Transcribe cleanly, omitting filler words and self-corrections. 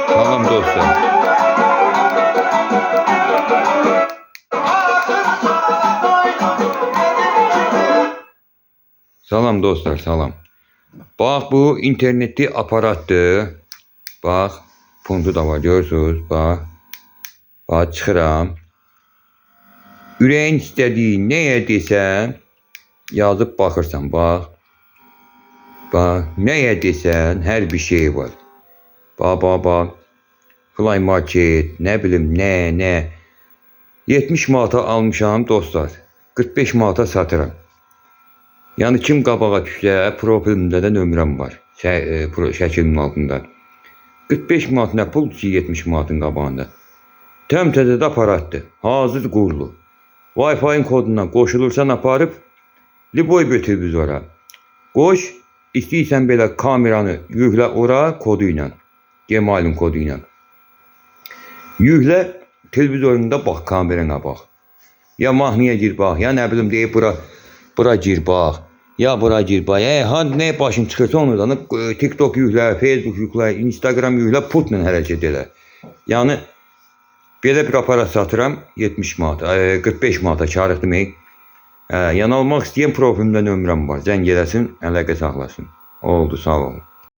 Salam dostlar. Salam dostlar, salam. Bax, bu internetli aparatdır. Bax, puntu da var, görürsünüz. Bax, bax, çıxıram. Ürəyin istədiyi nəyə desən, yazıb baxırsan, bax. Bax, nəyə desən, hər bir şey var. Bax, bax, bax. Fly Market, nə bilim, nə. 70 manata almışam dostlar. 45 manata satıram. Yəni kim qabağa düşsə, profilimdə də nömrəm var. Şəkilimin altında. 45 manat nə pul ki 70 manatın qabağında. Təmtəzə də aparatdır. Hazır qurulu. Wi-Fi-in kodundan qoşulursan aparıb Liboy bir televizora. Qoş, istəyirsən belə kameranı yüklə ora kodu ilə. Gemalin kodu ilə. Yüklə televizorunda bax, kamerana bax. Ya mahnıya gir bax, ya nə bilim deyib bura gir bax. Ya bura gir bax. Nə başın çıxırsa ondan TikTok yüklə, Facebook yüklə, Instagram yüklə, pultla hərəkət elə. Yəni belə bir aparat satıram 70 manat, 45 manata karıq demək. Yəni almaq istəyən profilimdə nömrəm var. Zəng eləsin, əlaqə saxlasın. Oldu, sağ olun.